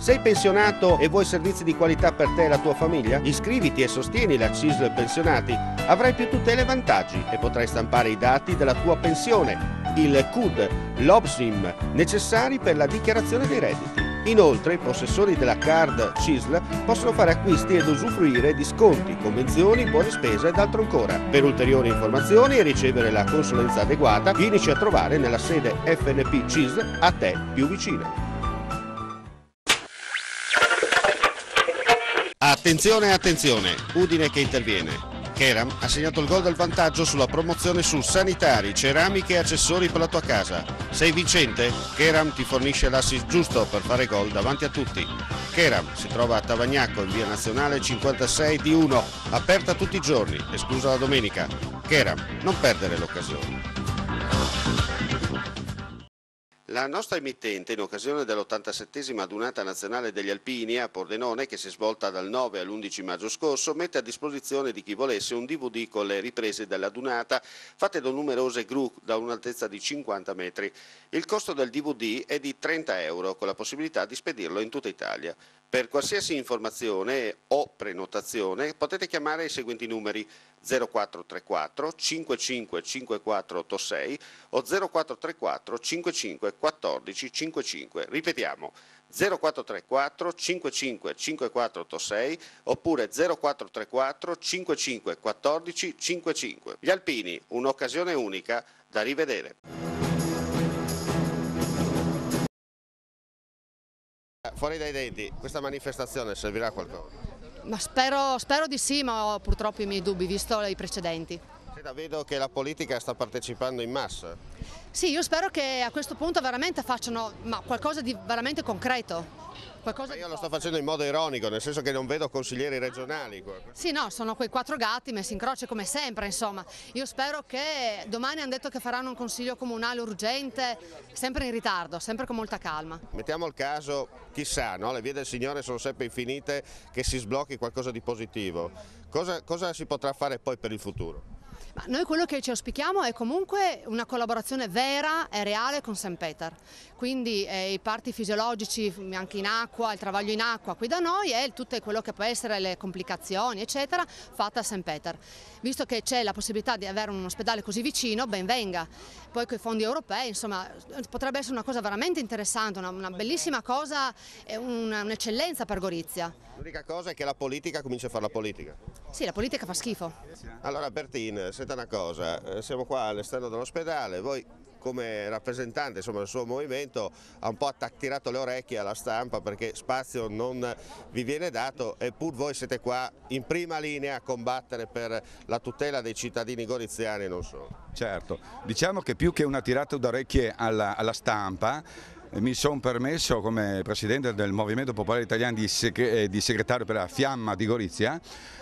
Sei pensionato e vuoi servizi di qualità per te e la tua famiglia? Iscriviti e sostieni la CISL Pensionati. Avrai più tutele e vantaggi e potrai stampare i dati della tua pensione, il CUD, l'OBSIM, necessari per la dichiarazione dei redditi. Inoltre, i possessori della card CISL possono fare acquisti ed usufruire di sconti, convenzioni, buone spese ed altro ancora. Per ulteriori informazioni e ricevere la consulenza adeguata, vienici a trovare nella sede FNP CISL a te più vicina. Attenzione, attenzione, Udine che interviene. Keram ha segnato il gol del vantaggio sulla promozione su sanitari, ceramiche e accessori per la tua casa. Sei vincente? Keram ti fornisce l'assist giusto per fare gol davanti a tutti. Keram si trova a Tavagnacco in via Nazionale 56 di 1, aperta tutti i giorni, esclusa la domenica. Keram, non perdere l'occasione. La nostra emittente, in occasione dell'87esima adunata nazionale degli Alpini a Pordenone, che si è svolta dal 9 all'11 maggio scorso, mette a disposizione di chi volesse un DVD con le riprese della dunata fatte da numerose gru da un'altezza di 50 metri. Il costo del DVD è di 30 euro, con la possibilità di spedirlo in tutta Italia. Per qualsiasi informazione o prenotazione potete chiamare i seguenti numeri: 0434 55 5486 o 0434 55 14 55. Ripetiamo: 0434 55 5486 oppure 0434 55 14 55. Gli Alpini, un'occasione unica da rivedere. Fuori dai denti, questa manifestazione servirà a qualcosa? Ma spero di sì, ma ho purtroppo i miei dubbi, visto i precedenti. Vedo che la politica sta partecipando in massa. Sì, io spero che a questo punto veramente facciano qualcosa di veramente concreto. Io lo sto facendo in modo ironico, nel senso che non vedo consiglieri regionali qua. Sì, no, sono quei 4 gatti messi in croce come sempre, insomma. Io spero che domani hanno detto che faranno un consiglio comunale urgente, sempre in ritardo, sempre con molta calma. Mettiamo il caso, chissà, no? Le vie del Signore sono sempre infinite, che si sblocchi qualcosa di positivo. Cosa si potrà fare poi per il futuro? Ma noi quello che ci auspichiamo è comunque una collaborazione vera e reale con St. Peter, quindi i parti fisiologici anche in acqua, il travaglio in acqua qui da noi e tutto quello che può essere le complicazioni eccetera fatta a St. Peter. Visto che c'è la possibilità di avere un ospedale così vicino, ben venga. Poi con i fondi europei, insomma, potrebbe essere una cosa veramente interessante, una bellissima cosa, un'eccellenza per Gorizia. L'unica cosa è che la politica comincia a fare la politica. Sì, la politica fa schifo. Allora Bertin, senta una cosa, siamo qua all'esterno dell'ospedale, voi come rappresentante del suo movimento ha un po' tirato le orecchie alla stampa perché spazio non vi viene dato, eppur voi siete qua in prima linea a combattere per la tutela dei cittadini goriziani e non solo. Certo, diciamo che più che una tirata d'orecchie alla stampa, mi sono permesso come Presidente del Movimento Popolare Italiano di segretario per la Fiamma di Gorizia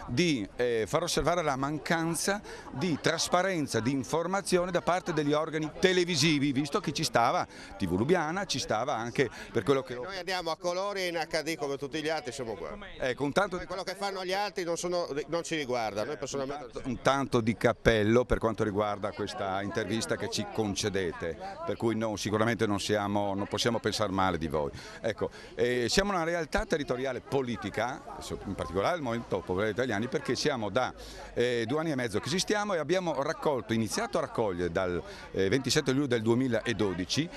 di far osservare la mancanza di trasparenza, di informazione da parte degli organi televisivi, visto che ci stava TV Lubiana, ci stava anche per quello che... Noi andiamo a colori e in HD come tutti gli altri, siamo qua. Un tanto di... Quello che fanno gli altri non ci riguarda, noi personalmente... Un tanto di cappello per quanto riguarda questa intervista che ci concedete, per cui sicuramente non possiamo pensare male di voi. Ecco, siamo una realtà territoriale politica, in particolare il Movimento Popolare Italiano, perché siamo da 2 anni e mezzo che esistiamo e abbiamo iniziato a raccogliere dal 27 luglio del 2012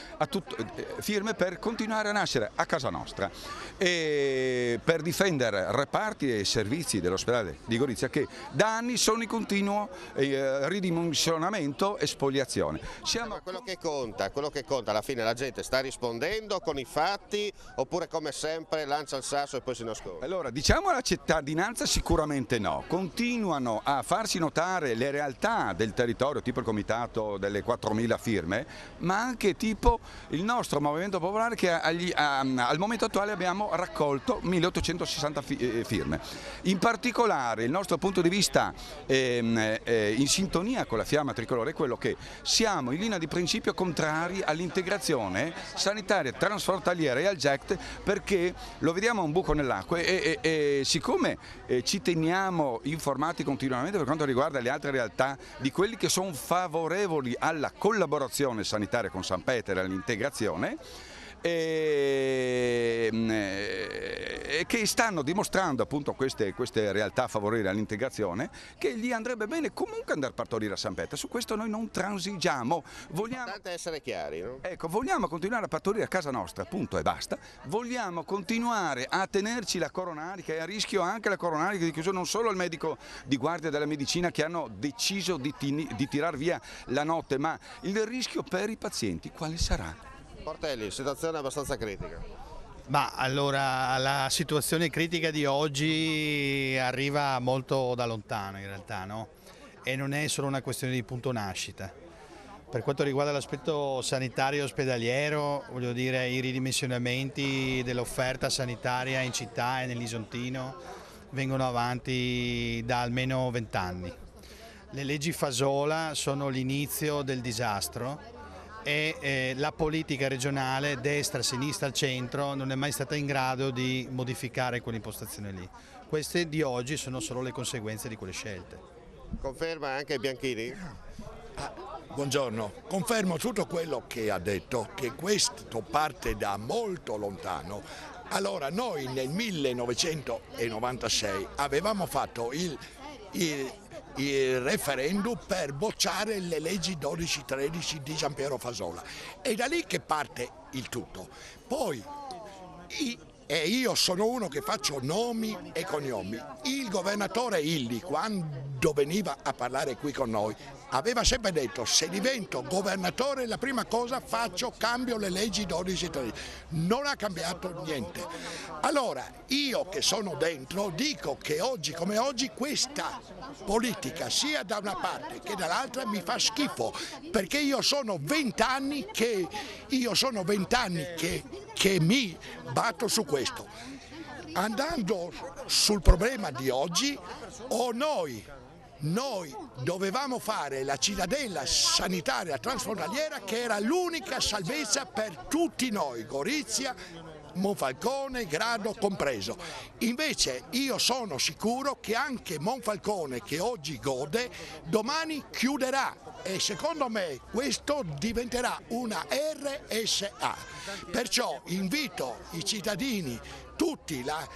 firme per continuare a nascere a casa nostra e per difendere reparti e servizi dell'ospedale di Gorizia che da anni sono in continuo ridimensionamento e spoliazione. Quello che conta, alla fine la gente sta rispondendo con i fatti oppure come sempre lancia il sasso e poi si nasconde? Allora, diciamo alla cittadinanza sicuramente no, continuano a farsi notare le realtà del territorio, tipo il comitato delle 4.000 firme, ma anche tipo il nostro movimento popolare che al momento attuale abbiamo raccolto 1.860 firme. In particolare il nostro punto di vista in sintonia con la Fiamma Tricolore è quello che siamo in linea di principio contrari all'integrazione sanitaria transfrontaliera e al GECT perché lo vediamo un buco nell'acqua e siccome ci teniamo informati continuamente per quanto riguarda le altre realtà di quelli che sono favorevoli alla collaborazione sanitaria con St. Peter e all'integrazione, che stanno dimostrando appunto queste realtà favorire all'integrazione, che gli andrebbe bene comunque andare a partorire a San Pietro. Su questo noi non transigiamo. Importante essere chiari, no? Ecco, vogliamo continuare a partorire a casa nostra, punto e basta. Vogliamo continuare a tenerci la coronarica e a rischio anche la coronarica di chiusura, non solo al medico di guardia della medicina che hanno deciso di tirar via la notte, ma il rischio per i pazienti quale sarà? Portelli, situazione abbastanza critica. Ma allora la situazione critica di oggi arriva molto da lontano in realtà, no? E non è solo una questione di punto nascita. Per quanto riguarda l'aspetto sanitario e ospedaliero, voglio dire, i ridimensionamenti dell'offerta sanitaria in città e nell'Isontino vengono avanti da almeno 20 anni. Le leggi Fasola sono l'inizio del disastro e la politica regionale, destra, sinistra, al centro, non è mai stata in grado di modificare quell'impostazione lì. Queste di oggi sono solo le conseguenze di quelle scelte. Conferma anche Bianchini? Buongiorno, confermo tutto quello che ha detto, che questo parte da molto lontano. Allora, noi nel 1996 avevamo fatto il referendum per bocciare le leggi 12-13 di Giampiero Fasola. È da lì che parte il tutto. Poi, e io sono uno che faccio nomi e cognomi, il governatore Illy, quando veniva a parlare qui con noi, aveva sempre detto: se divento governatore la prima cosa cambio le leggi 12-13, non ha cambiato niente. Allora io che sono dentro dico che oggi come oggi questa politica sia da una parte che dall'altra mi fa schifo, perché io sono 20 anni che mi batto su questo. Andando sul problema di oggi, noi dovevamo fare la cittadella sanitaria transfrontaliera, che era l'unica salvezza per tutti noi, Gorizia, Monfalcone, Grado compreso. Invece io sono sicuro che anche Monfalcone, che oggi gode, domani chiuderà, e secondo me questo diventerà una RSA. Perciò invito i cittadini tutti, la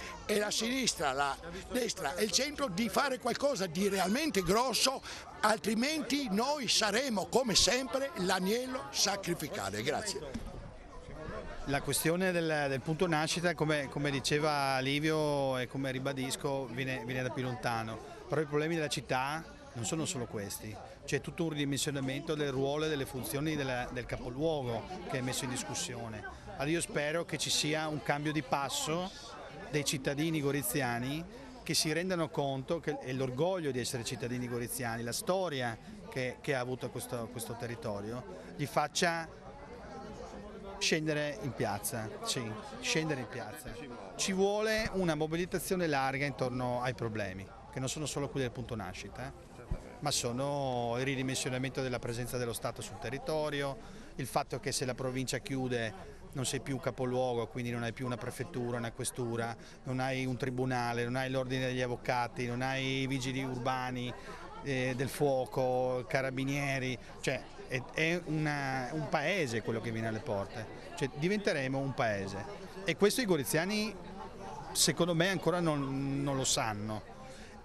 sinistra, la destra e il centro, di fare qualcosa di realmente grosso, altrimenti noi saremo come sempre l'agnello sacrificale. Grazie. La questione del punto nascita, come diceva Livio e come ribadisco, viene da più lontano. Però i problemi della città non sono solo questi, c'è tutto un ridimensionamento del ruolo e delle funzioni del capoluogo che è messo in discussione. Allora io spero che ci sia un cambio di passo dei cittadini goriziani, che si rendano conto che è l'orgoglio di essere cittadini goriziani, la storia che ha avuto questo territorio, gli faccia scendere in piazza. Sì, scendere in piazza. Ci vuole una mobilitazione larga intorno ai problemi, che non sono solo quelli del punto nascita, ma sono il ridimensionamento della presenza dello Stato sul territorio, il fatto che se la provincia chiude non sei più un capoluogo, quindi non hai più una prefettura, una questura, non hai un tribunale, non hai l'ordine degli avvocati, non hai i vigili urbani del fuoco, carabinieri, cioè è un paese quello che viene alle porte, cioè diventeremo un paese, e questo i goriziani secondo me ancora non lo sanno,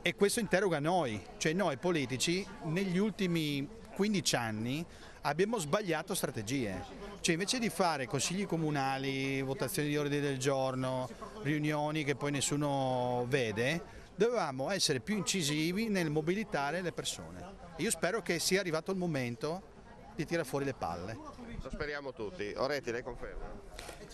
e questo interroga noi, cioè noi politici negli ultimi 15 anni abbiamo sbagliato strategie. Cioè invece di fare consigli comunali, votazioni di ordini del giorno, riunioni che poi nessuno vede, dovevamo essere più incisivi nel mobilitare le persone. Io spero che sia arrivato il momento di tirare fuori le palle. Lo speriamo tutti. Oretti, lei conferma?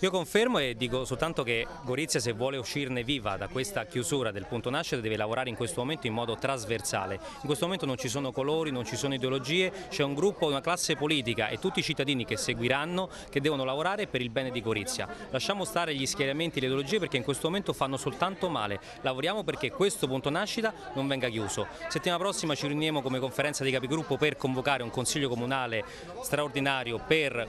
Io confermo e dico soltanto che Gorizia, se vuole uscirne viva da questa chiusura del punto nascita, deve lavorare in questo momento in modo trasversale. In questo momento non ci sono colori, non ci sono ideologie, c'è un gruppo, una classe politica e tutti i cittadini che seguiranno, che devono lavorare per il bene di Gorizia. Lasciamo stare gli schieramenti e le ideologie, perché in questo momento fanno soltanto male. Lavoriamo perché questo punto nascita non venga chiuso. Settimana prossima ci riuniremo come conferenza dei capigruppo per convocare un consiglio comunale straordinario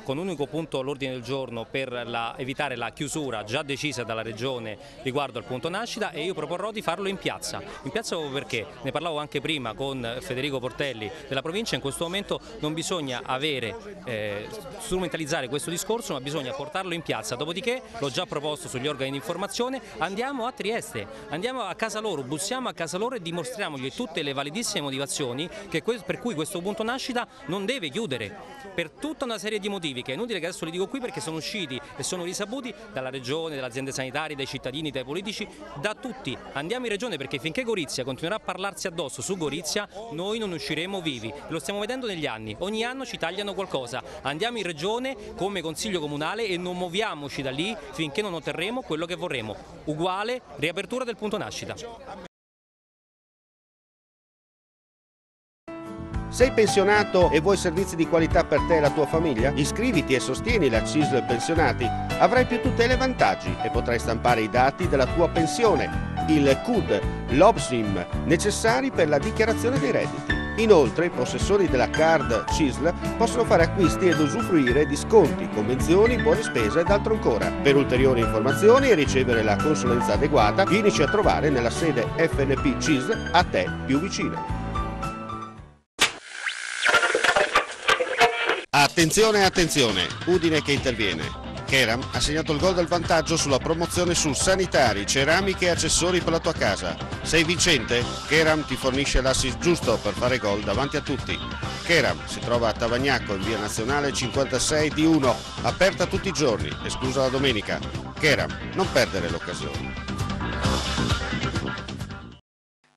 con un unico punto all'ordine del giorno per evitare la chiusura già decisa dalla Regione riguardo al punto nascita, e io proporrò di farlo in piazza proprio perché, ne parlavo anche prima con Federico Portelli della provincia, in questo momento non bisogna strumentalizzare questo discorso, ma bisogna portarlo in piazza. Dopodiché, l'ho già proposto sugli organi di informazione, andiamo a Trieste, andiamo a casa loro, bussiamo a casa loro e dimostriamogli tutte le validissime motivazioni per cui questo punto nascita non deve chiudere, per tutta una serie di motivi che è inutile che adesso li dico qui, perché sono usciti e sono risaputi dalla Regione, dalle aziende sanitarie, dai cittadini, dai politici, da tutti. Andiamo in Regione, perché finché Gorizia continuerà a parlarsi addosso su Gorizia, noi non usciremo vivi. Lo stiamo vedendo negli anni, ogni anno ci tagliano qualcosa. Andiamo in Regione come Consiglio Comunale e non muoviamoci da lì finché non otterremo quello che vorremmo. Uguale riapertura del punto nascita. Sei pensionato e vuoi servizi di qualità per te e la tua famiglia? Iscriviti e sostieni la CISL Pensionati. Avrai più tutele e vantaggi e potrai stampare i dati della tua pensione, il CUD, l'OBSIM, necessari per la dichiarazione dei redditi. Inoltre, i possessori della card CISL possono fare acquisti ed usufruire di sconti, convenzioni, buone spese ed altro ancora. Per ulteriori informazioni e ricevere la consulenza adeguata, vienici a trovare nella sede FNP CISL a te più vicina. Attenzione, attenzione, Udine che interviene. Keram ha segnato il gol del vantaggio sulla promozione su sanitari, ceramiche e accessori per la tua casa. Sei vincente? Keram ti fornisce l'assist giusto per fare gol davanti a tutti. Keram si trova a Tavagnacco in via Nazionale 56 D1, aperta tutti i giorni, esclusa la domenica. Keram, non perdere l'occasione.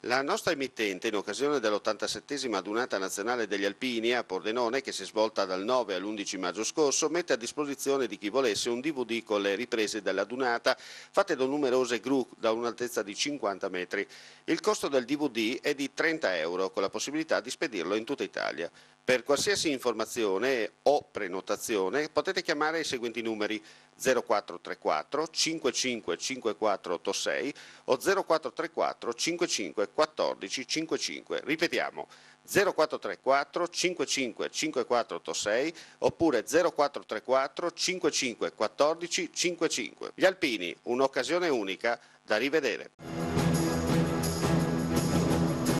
La nostra emittente, in occasione dell'87esima adunata nazionale degli alpini a Pordenone, che si è svolta dal 9 all'11 maggio scorso, mette a disposizione di chi volesse un DVD con le riprese dell'adunata fatte da numerose gru da un'altezza di 50 metri. Il costo del DVD è di 30 euro, con la possibilità di spedirlo in tutta Italia. Per qualsiasi informazione o prenotazione potete chiamare i seguenti numeri: 0434 55 5486 o 0434 55 14 55. Ripetiamo: 0434 55 5486 oppure 0434 55 14 55. Gli alpini, un'occasione unica da rivedere.